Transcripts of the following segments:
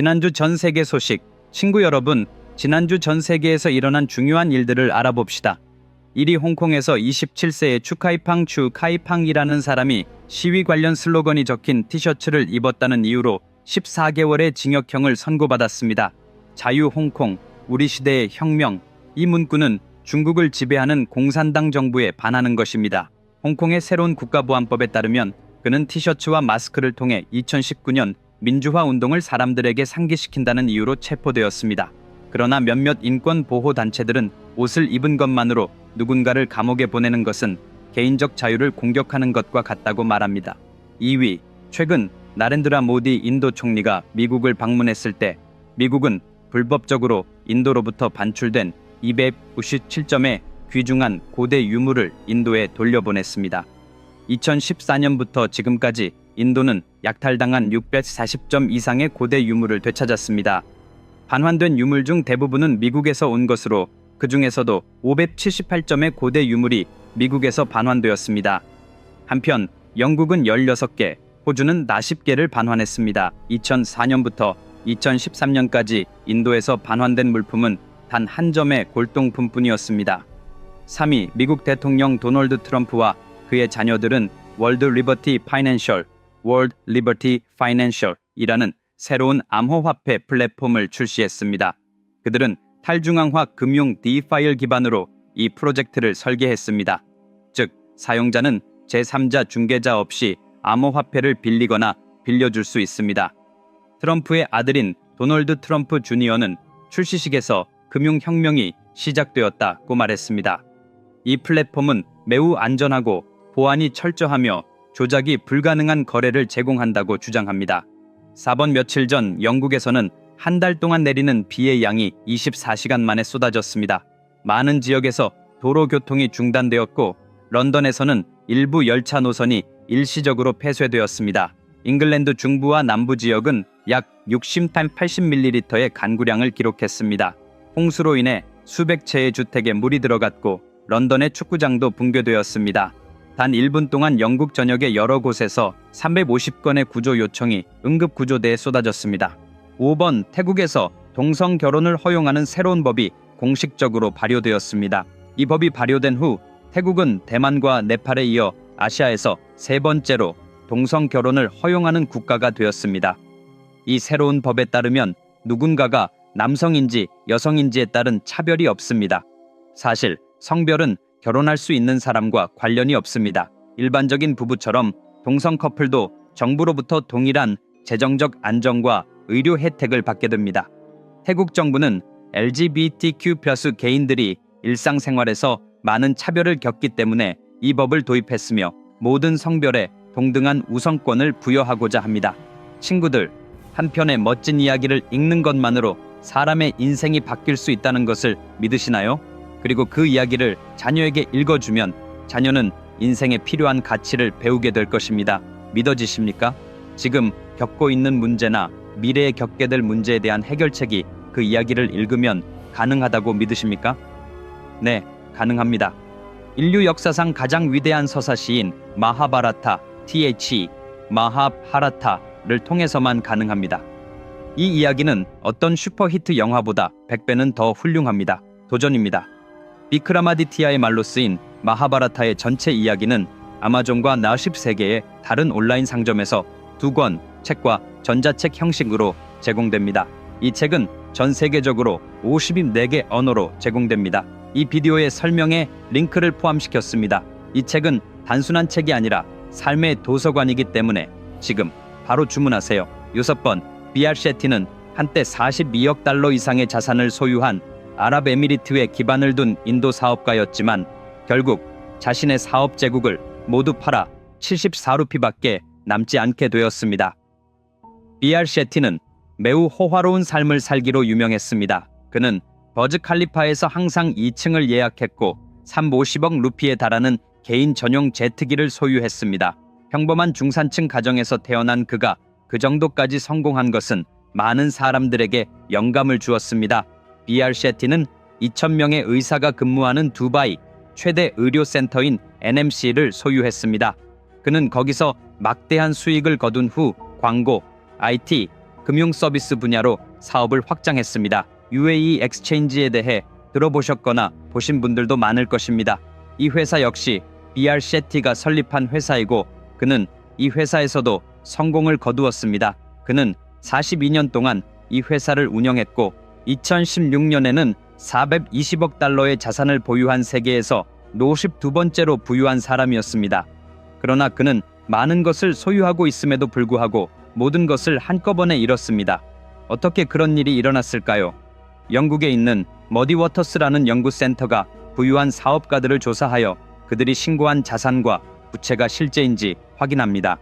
지난주 전 세계 소식. 친구 여러분, 지난주 전 세계에서 일어난 중요한 일들을 알아봅시다. 1위 홍콩에서 27세의 추카이팡이라는 사람이 시위 관련 슬로건이 적힌 티셔츠를 입었다는 이유로 14개월의 징역형을 선고받았습니다. 자유 홍콩, 우리 시대의 혁명. 이 문구는 중국을 지배하는 공산당 정부에 반하는 것입니다. 홍콩의 새로운 국가보안법에 따르면 그는 티셔츠와 마스크를 통해 2019년 민주화 운동을 사람들에게 상기시킨다는 이유로 체포되었습니다. 그러나 몇몇 인권 보호 단체들은 옷을 입은 것만으로 누군가를 감옥에 보내는 것은 개인적 자유를 공격하는 것과 같다고 말합니다. 2위, 최근 나렌드라 모디 인도 총리가 미국을 방문했을 때 미국은 불법적으로 인도로부터 반출된 297점의 귀중한 고대 유물을 인도에 돌려보냈습니다. 2014년부터 지금까지 인도는 약탈당한 640점 이상의 고대 유물을 되찾았습니다. 반환된 유물 중 대부분은 미국에서 온 것으로 그 중에서도 578점의 고대 유물이 미국에서 반환되었습니다. 한편 영국은 16개, 호주는 40개를 반환했습니다. 2004년부터 2013년까지 인도에서 반환된 물품은 단 한 점의 골동품뿐이었습니다. 3위, 미국 대통령 도널드 트럼프와 그의 자녀들은 월드 리버티 파이낸셜이라는 새로운 암호화폐 플랫폼을 출시했습니다. 그들은 탈중앙화 금융 디파일 기반으로 이 프로젝트를 설계했습니다. 즉, 사용자는 제3자 중개자 없이 암호화폐를 빌리거나 빌려줄 수 있습니다. 트럼프의 아들인 도널드 트럼프 주니어는 출시식에서 금융혁명이 시작되었다고 말했습니다. 이 플랫폼은 매우 안전하고 보안이 철저하며 조작이 불가능한 거래를 제공한다고 주장합니다. 4번 며칠 전 영국에서는 한 달 동안 내리는 비의 양이 24시간 만에 쏟아졌습니다. 많은 지역에서 도로 교통이 중단되었고 런던에서는 일부 열차 노선이 일시적으로 폐쇄되었습니다. 잉글랜드 중부와 남부 지역은 약 60-80ml의 간구량을 기록했습니다. 홍수로 인해 수백 채의 주택에 물이 들어갔고 런던의 축구장도 붕괴되었습니다. 단 1분 동안 영국 전역의 여러 곳에서 350건의 구조 요청이 응급구조대에 쏟아졌습니다. 5번, 태국에서 동성 결혼을 허용하는 새로운 법이 공식적으로 발효되었습니다. 이 법이 발효된 후 태국은 대만과 네팔에 이어 아시아에서 세 번째로 동성 결혼을 허용하는 국가가 되었습니다. 이 새로운 법에 따르면 누군가가 남성인지 여성인지에 따른 차별이 없습니다. 사실 성별은 결혼할 수 있는 사람과 관련이 없습니다. 일반적인 부부처럼 동성 커플도 정부로부터 동일한 재정적 안정과 의료 혜택을 받게 됩니다. 태국 정부는 LGBTQ+ 개인들이 일상생활에서 많은 차별을 겪기 때문에 이 법을 도입했으며 모든 성별에 동등한 우선권을 부여하고자 합니다. 친구들, 한 편의 멋진 이야기를 읽는 것만으로 사람의 인생이 바뀔 수 있다는 것을 믿으시나요? 그리고 그 이야기를 자녀에게 읽어주면 자녀는 인생에 필요한 가치를 배우게 될 것입니다. 믿어지십니까? 지금 겪고 있는 문제나 미래에 겪게 될 문제에 대한 해결책이 그 이야기를 읽으면 가능하다고 믿으십니까? 네, 가능합니다. 인류 역사상 가장 위대한 서사 시인 마하바라타, 마하바라타를 통해서만 가능합니다. 이 이야기는 어떤 슈퍼히트 영화보다 100배는 더 훌륭합니다. 도전입니다. 비크라마디티아의 말로 쓰인 마하바라타의 전체 이야기는 아마존과 나십 세계의 다른 온라인 상점에서 2권 책과 전자책 형식으로 제공됩니다. 이 책은 전 세계적으로 54개 언어로 제공됩니다. 이 비디오의 설명에 링크를 포함시켰습니다. 이 책은 단순한 책이 아니라 삶의 도서관이기 때문에 지금 바로 주문하세요. 6번, 비알 셰티는 한때 42억 달러 이상의 자산을 소유한 아랍에미리트에 기반을 둔 인도 사업가였지만 결국 자신의 사업 제국을 모두 팔아 74루피밖에 남지 않게 되었습니다. 비알 셰티는 매우 호화로운 삶을 살기로 유명했습니다. 그는 버즈 칼리파에서 항상 2층을 예약했고 350억 루피에 달하는 개인 전용 제트기를 소유했습니다. 평범한 중산층 가정에서 태어난 그가 그 정도까지 성공한 것은 많은 사람들에게 영감을 주었습니다. 비알 셰티는 2,000명의 의사가 근무하는 두바이 최대 의료센터인 NMC를 소유했습니다. 그는 거기서 막대한 수익을 거둔 후 광고, IT, 금융 서비스 분야로 사업을 확장했습니다. UAE 엑스체인지에 대해 들어보셨거나 보신 분들도 많을 것입니다. 이 회사 역시 BR 셰티가 설립한 회사이고 그는 이 회사에서도 성공을 거두었습니다. 그는 42년 동안 이 회사를 운영했고 2016년에는 420억 달러의 자산을 보유한 세계에서 52번째로 부유한 사람이었습니다. 그러나 그는 많은 것을 소유하고 있음에도 불구하고 모든 것을 한꺼번에 잃었습니다. 어떻게 그런 일이 일어났을까요? 영국에 있는 머디워터스라는 연구센터가 부유한 사업가들을 조사하여 그들이 신고한 자산과 부채가 실제인지 확인합니다.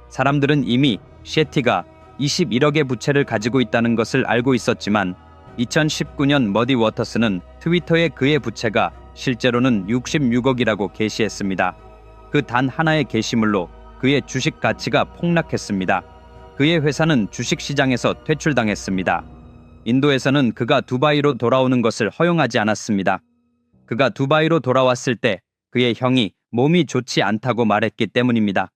사람들은 이미 셰티가 21억의 부채를 가지고 있다는 것을 알고 있었지만 2019년 머디워터스는 트위터에 그의 부채가 실제로는 66억이라고 게시했습니다. 그 단 하나의 게시물로 그의 주식 가치가 폭락했습니다. 그의 회사는 주식시장에서 퇴출당했습니다. 인도에서는 그가 두바이로 돌아오는 것을 허용하지 않았습니다. 그가 두바이로 돌아왔을 때 그의 형이 몸이 좋지 않다고 말했기 때문입니다.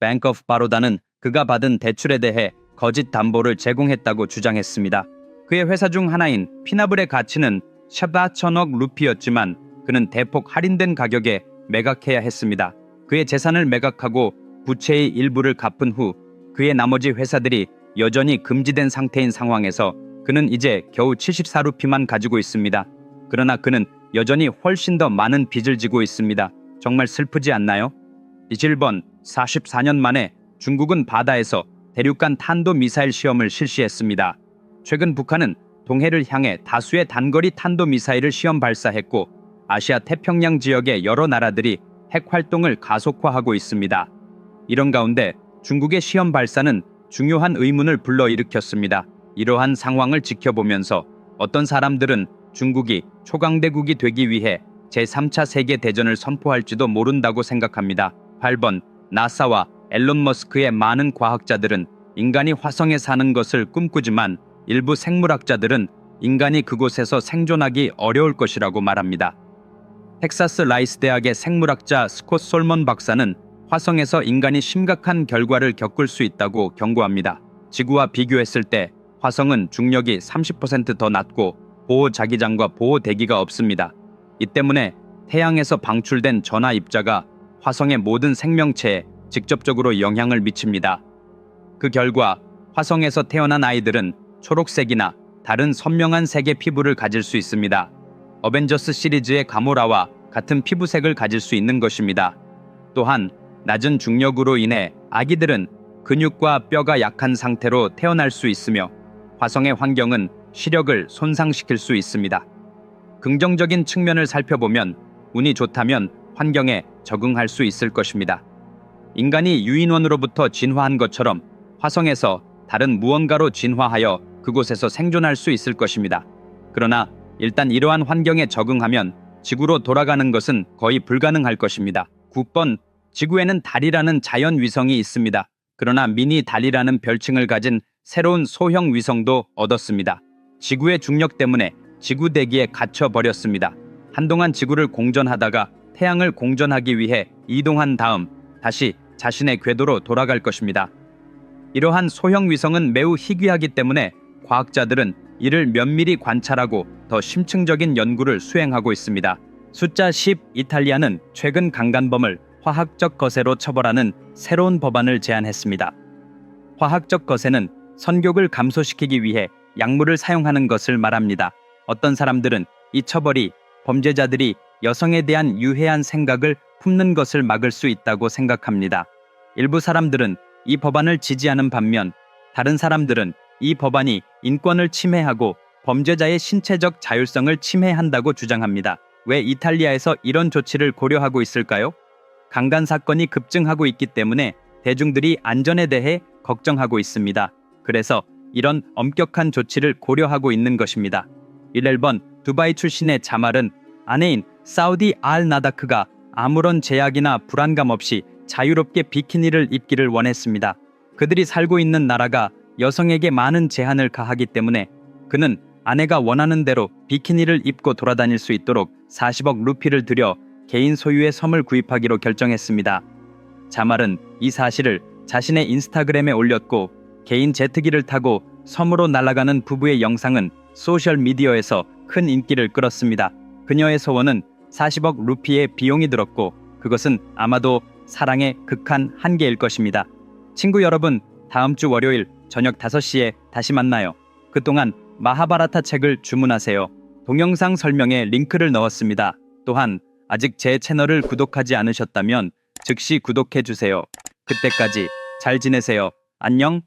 뱅크 오브 바로다는 그가 받은 대출에 대해 거짓 담보를 제공했다고 주장했습니다. 그의 회사 중 하나인 피나블의 가치는 4천억 루피였지만 그는 대폭 할인된 가격에 매각해야 했습니다. 그의 재산을 매각하고 부채의 일부를 갚은 후 그의 나머지 회사들이 여전히 금지된 상태인 상황에서 그는 이제 겨우 74루피만 가지고 있습니다. 그러나 그는 여전히 훨씬 더 많은 빚을 지고 있습니다. 정말 슬프지 않나요? 44년 만에 중국은 바다에서 대륙간 탄도미사일 시험을 실시했습니다. 최근 북한은 동해를 향해 다수의 단거리 탄도미사일을 시험 발사했고 아시아 태평양 지역의 여러 나라들이 핵 활동을 가속화하고 있습니다. 이런 가운데 중국의 시험 발사는 중요한 의문을 불러일으켰습니다. 이러한 상황을 지켜보면서 어떤 사람들은 중국이 초강대국이 되기 위해 제3차 세계대전을 선포할지도 모른다고 생각합니다. 8번 나사와 앨런 머스크의 많은 과학자들은 인간이 화성에 사는 것을 꿈꾸지만 일부 생물학자들은 인간이 그곳에서 생존하기 어려울 것이라고 말합니다. 텍사스 라이스 대학의 생물학자 스콧 솔먼 박사는 화성에서 인간이 심각한 결과를 겪을 수 있다고 경고합니다. 지구와 비교했을 때 화성은 중력이 30% 더 낮고 보호 자기장과 보호 대기가 없습니다. 이 때문에 태양에서 방출된 전하 입자가 화성의 모든 생명체에 직접적으로 영향을 미칩니다. 그 결과 화성에서 태어난 아이들은 초록색이나 다른 선명한 색의 피부를 가질 수 있습니다. 어벤져스 시리즈의 가모라와 같은 피부색을 가질 수 있는 것입니다. 또한 낮은 중력으로 인해 아기들은 근육과 뼈가 약한 상태로 태어날 수 있으며 화성의 환경은 시력을 손상시킬 수 있습니다. 긍정적인 측면을 살펴보면 운이 좋다면 환경에 적응할 수 있을 것입니다. 인간이 유인원으로부터 진화한 것처럼 화성에서 다른 무언가로 진화하여 그곳에서 생존할 수 있을 것입니다. 그러나 일단 이러한 환경에 적응하면 지구로 돌아가는 것은 거의 불가능할 것입니다. 9번 지구에는 달이라는 자연 위성이 있습니다. 그러나 미니 달이라는 별칭을 가진 새로운 소형 위성도 얻었습니다. 지구의 중력 때문에 지구 대기에 갇혀 버렸습니다. 한동안 지구를 공전하다가 태양을 공전하기 위해 이동한 다음 다시 자신의 궤도로 돌아갈 것입니다. 이러한 소형 위성은 매우 희귀하기 때문에 과학자들은 이를 면밀히 관찰하고 더 심층적인 연구를 수행하고 있습니다. 숫자 10 이탈리아는 최근 강간범을 화학적 거세로 처벌하는 새로운 법안을 제안했습니다. 화학적 거세는 선격을 감소시키기 위해 약물을 사용하는 것을 말합니다. 어떤 사람들은 이 처벌이 범죄자들이 여성에 대한 유해한 생각을 품는 것을 막을 수 있다고 생각합니다. 일부 사람들은 이 법안을 지지하는 반면 다른 사람들은 이 법안이 인권을 침해하고 범죄자의 신체적 자율성을 침해한다고 주장합니다. 왜 이탈리아에서 이런 조치를 고려하고 있을까요? 강간 사건이 급증하고 있기 때문에 대중들이 안전에 대해 걱정하고 있습니다. 그래서 이런 엄격한 조치를 고려하고 있는 것입니다. 11번 두바이 출신의 자말은 아내인 사우디 알 나다크가 아무런 제약이나 불안감 없이 자유롭게 비키니를 입기를 원했습니다. 그들이 살고 있는 나라가 여성에게 많은 제한을 가하기 때문에 그는 아내가 원하는 대로 비키니를 입고 돌아다닐 수 있도록 40억 루피를 들여 개인 소유의 섬을 구입하기로 결정했습니다. 자말은 이 사실을 자신의 인스타그램에 올렸고 개인 제트기를 타고 섬으로 날아가는 부부의 영상은 소셜미디어에서 큰 인기를 끌었습니다. 그녀의 소원은 40억 루피의 비용이 들었고 그것은 아마도 사랑의 극한 한계일 것입니다. 친구 여러분, 다음 주 월요일 저녁 5시에 다시 만나요. 그동안 마하바라타 책을 주문하세요. 동영상 설명에 링크를 넣었습니다. 또한 아직 제 채널을 구독하지 않으셨다면 즉시 구독해주세요. 그때까지 잘 지내세요. 안녕.